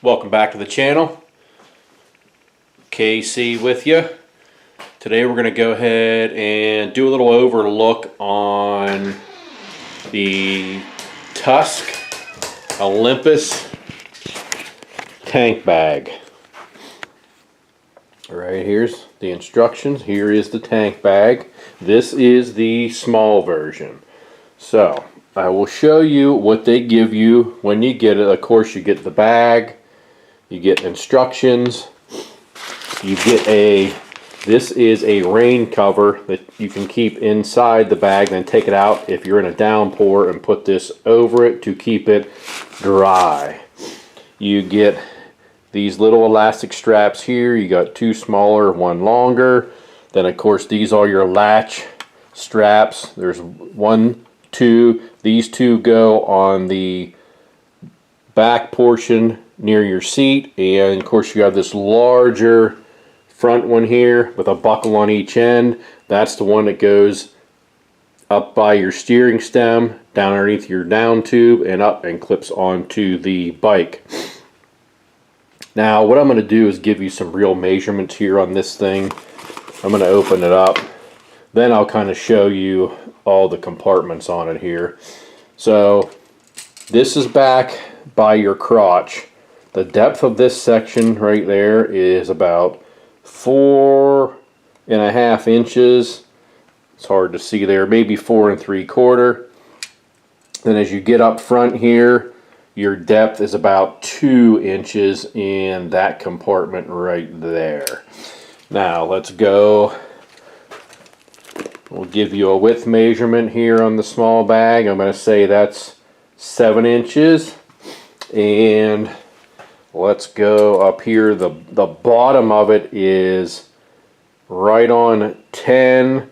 Welcome back to the channel. KC with you. Today we're going to go ahead and do a little overlook on the TUSK Olympus tank bag. Alright, here's the instructions. Here is the tank bag. This is the small version. So, I will show you what they give you when you get it. Of course, you get the bag. You get instructions. You get this is a rain cover that you can keep inside the bag, then take it out if you're in a downpour and put this over it to keep it dry. You get these little elastic straps here. You got two smaller, one longer. Then of course these are your latch straps. There's one, two. These two go on the back portion near your seat, and of course you have this larger front one here with a buckle on each end. That's the one that goes up by your steering stem, down underneath your down tube, and up and clips onto the bike. Now what I'm going to do is give you some real measurements here on this thing. I'm going to open it up, then I'll kind of show you all the compartments on it here. So this is back by your crotch. The depth of this section right there is about 4.5 inches. It's hard to see there, maybe 4 3/4. Then as you get up front here, your depth is about 2 inches in that compartment right there. Now let's go. We'll give you a width measurement here on the small bag. I'm going to say that's 7 inches. And let's go up here. The bottom of it is right on 10.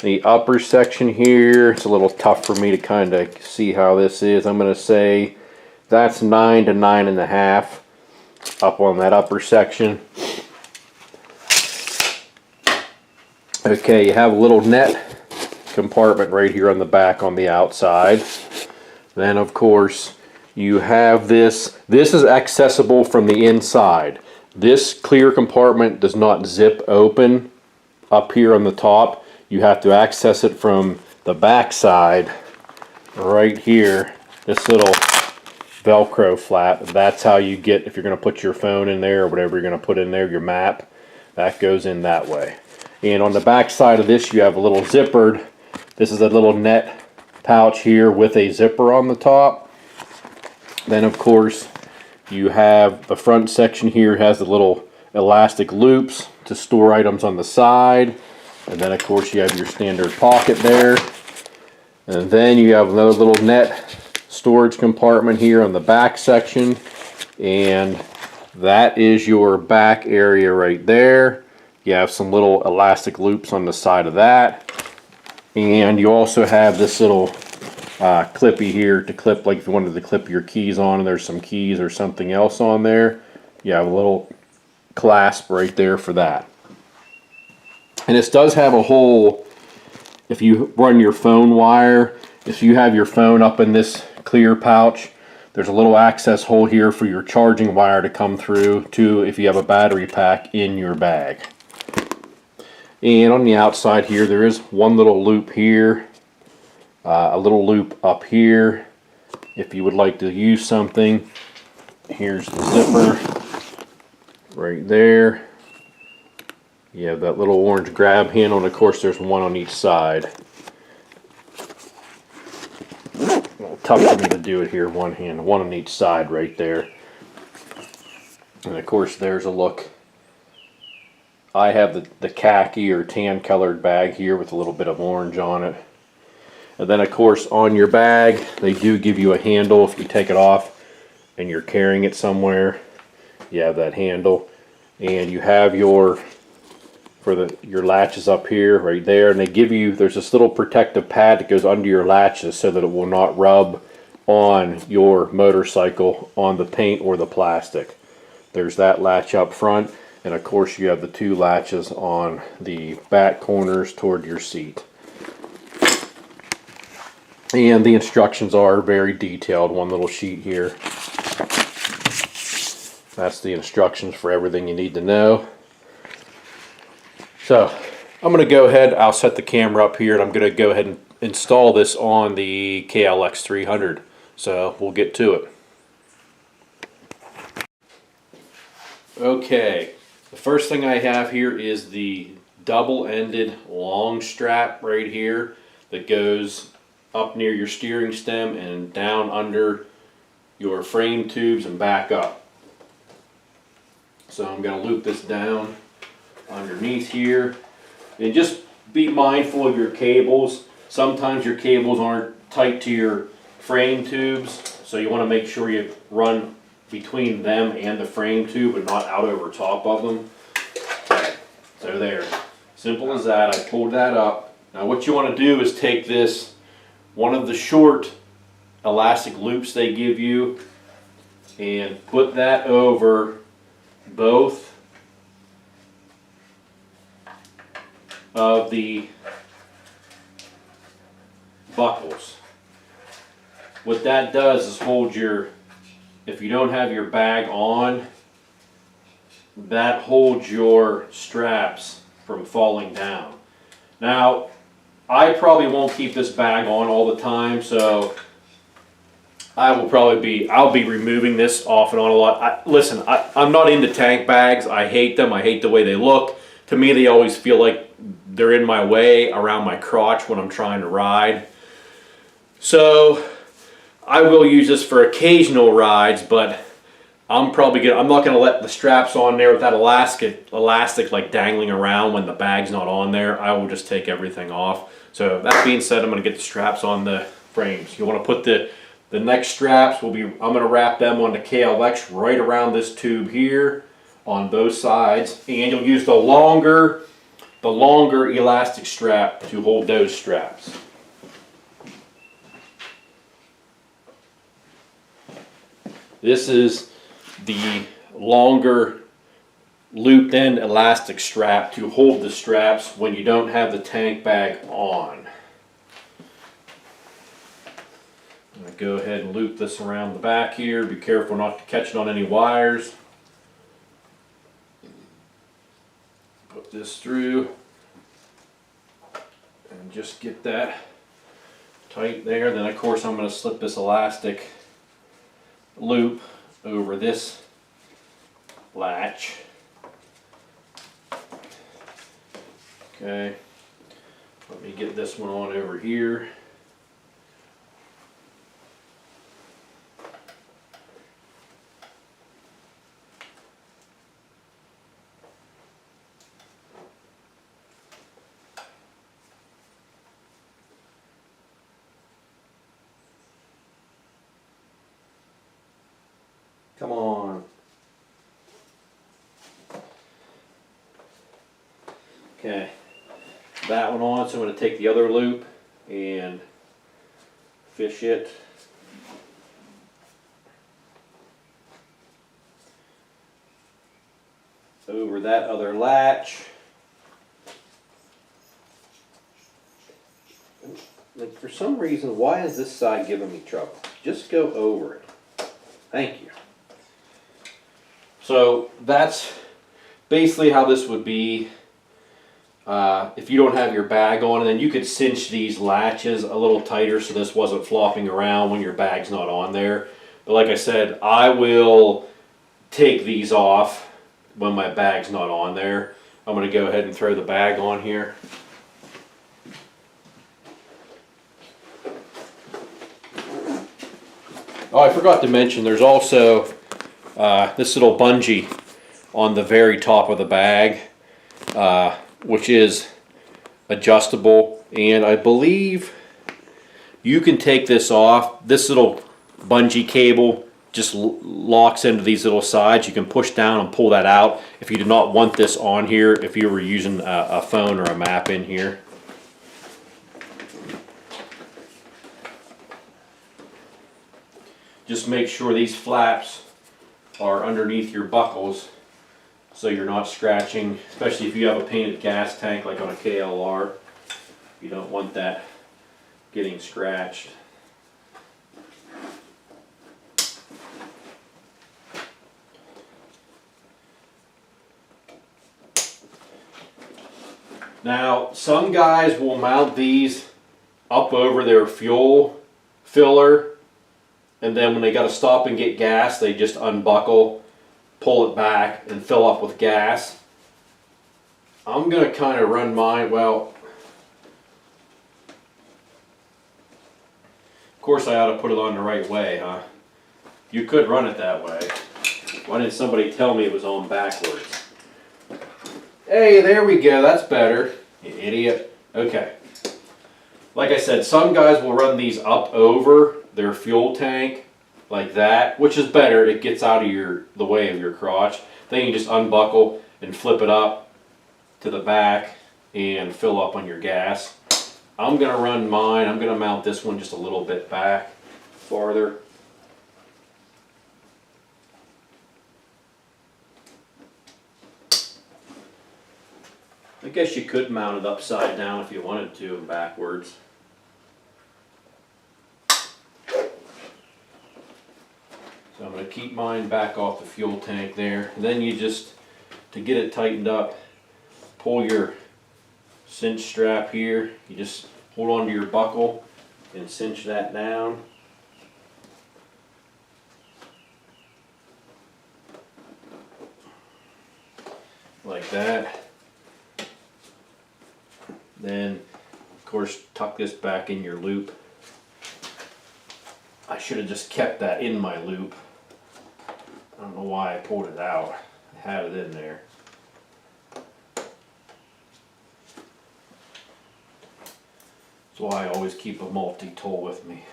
The upper section here, it's a little tough for me to kind of see how this is. I'm going to say that's 9 to 9.5 up on that upper section. Okay, you have a little net compartment right here on the back on the outside. Then of course you have this. This is accessible from the inside. This clear compartment does not zip open up here on the top. You have to access it from the back side right here. This little Velcro flap. That's how you get, if you're going to put your phone in there or whatever you're going to put in there, your map, that goes in that way. And on the back side of this you have a little zippered. This is a little net pouch here with a zipper on the top. Then of course you have the front section here has the little elastic loops to store items on the side. And then of course you have your standard pocket there. And then you have another little net storage compartment here on the back section. And that is your back area right there. You have some little elastic loops on the side of that. And you also have this little clippy here to clip, like if you wanted to clip your keys on and there's some keys or something else on there. You have a little clasp right there for that. And this does have a hole if you run your phone wire. If you have your phone up in this clear pouch, there's a little access hole here for your charging wire to come through to if you have a battery pack in your bag. And on the outside here there is one little loop here. A little loop up here if you would like to use something. Here's the zipper right there. You have that little orange grab handle, and of course there's one on each side. A little tough for me to do it here, one hand, one on each side right there. And of course there's a look. I have the khaki or tan colored bag here with a little bit of orange on it. And then of course on your bag they do give you a handle if you take it off and you're carrying it somewhere. You have that handle, and you have your latches up here right there, and they give you, there's this little protective pad that goes under your latches so that it will not rub on your motorcycle on the paint or the plastic. There's that latch up front, and of course you have the two latches on the back corners toward your seat. And the instructions are very detailed, one little sheet here. That's the instructions for everything you need to know. So I'm going to go ahead, I'll set the camera up here, and I'm going to go ahead and install this on the KLX 300. So we'll get to it. Okay, the first thing I have here is the double-ended long strap right here that goes up near your steering stem and down under your frame tubes and back up. So I'm going to loop this down underneath here, and just be mindful of your cables. Sometimes your cables aren't tight to your frame tubes, so you want to make sure you run between them and the frame tube and not out over top of them. Okay, so there, simple as that. I pulled that up. Now what you want to do is take this, one of the short elastic loops they give you, and put that over both of the buckles. What that does is hold your, if you don't have your bag on, that holds your straps from falling down. Now, I probably won't keep this bag on all the time, so I'll be removing this off and on a lot. Listen, I'm not into tank bags. I hate them. I hate the way they look. To me, they always feel like they're in my way around my crotch when I'm trying to ride. So I will use this for occasional rides, but I'm not gonna let the straps on there with that elastic like dangling around when the bag's not on there. I will just take everything off. So that being said, I'm gonna get the straps on the frames. You want to put the next straps I'm gonna wrap them on the KLX right around this tube here on both sides, and you'll use the longer elastic strap to hold those straps. This is the longer looped end elastic strap to hold the straps when you don't have the tank bag on. I'm going to go ahead and loop this around the back here. Be careful not to catch it on any wires. Put this through and just get that tight there. Then of course I'm going to slip this elastic loop over this latch. Okay, let me get this one on over here. Come on. Okay, that one on, so I'm going to take the other loop and fish it over that other latch. Like, for some reason, why is this side giving me trouble? Just go over it. Thank you. So that's basically how this would be if you don't have your bag on, and then you could cinch these latches a little tighter so this wasn't flopping around when your bag's not on there. But like I said, I will take these off when my bag's not on there. I'm going to go ahead and throw the bag on here. Oh, I forgot to mention, there's also this little bungee on the very top of the bag, which is adjustable, and I believe you can take this off. This little bungee cable just locks into these little sides. You can push down and pull that out if you do not want this on here, if you were using a phone or a map in here. Just make sure these flaps are underneath your buckles so you're not scratching, especially if you have a painted gas tank like on a KLR. You don't want that getting scratched. Now, some guys will mount these up over their fuel filler, and then when they got to stop and get gas, they just unbuckle, pull it back, and fill up with gas. I'm going to kind of run mine, well, of course I ought to put it on the right way, huh? You could run it that way. Why didn't somebody tell me it was on backwards? Hey, there we go, that's better. You idiot. Okay. Like I said, some guys will run these up over their fuel tank like that, which is better. It gets out of the way of your crotch. Then you just unbuckle and flip it up to the back and fill up on your gas. I'm going to run mine. I'm going to mount this one just a little bit back farther. I guess you could mount it upside down if you wanted to and backwards. So I'm going to keep mine back off the fuel tank there. And then you just, to get it tightened up, pull your cinch strap here. You just hold on to your buckle and cinch that down. Like that. Then, of course, tuck this back in your loop. I should have just kept that in my loop. I don't know why I pulled it out. I had it in there. That's why I always keep a multi-tool with me.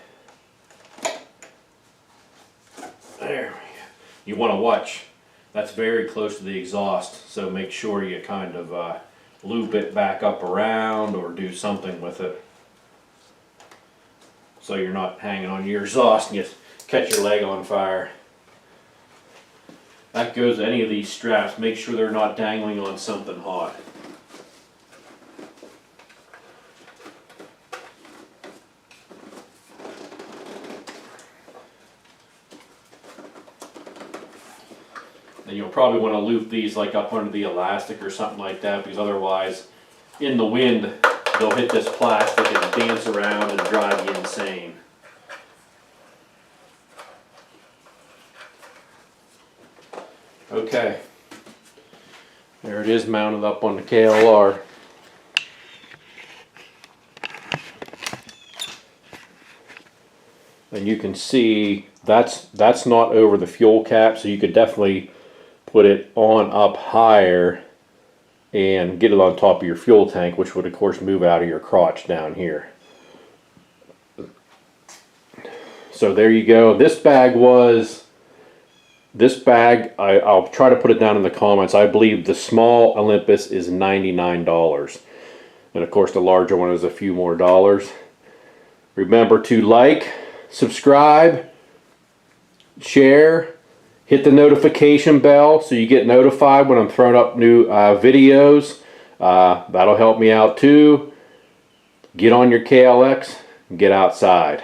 There we go. You want to watch. That's very close to the exhaust, so make sure you kind of loop it back up around or do something with it so you're not hanging on your exhaust and you catch your leg on fire. That goes to any of these straps. Make sure they're not dangling on something hot. And you'll probably want to loop these like up under the elastic or something like that, because otherwise in the wind they'll hit this plastic and dance around and drive you insane. Okay, there it is mounted up on the KLR. And you can see that's not over the fuel cap, so you could definitely put it on up higher and get it on top of your fuel tank, which would of course move out of your crotch down here. So there you go. This bag, I'll try to put it down in the comments. I believe the small Olympus is $99. And of course the larger one is a few more dollars. Remember to like, subscribe, share, hit the notification bell so you get notified when I'm throwing up new videos. That'll help me out too. Get on your KLX and get outside.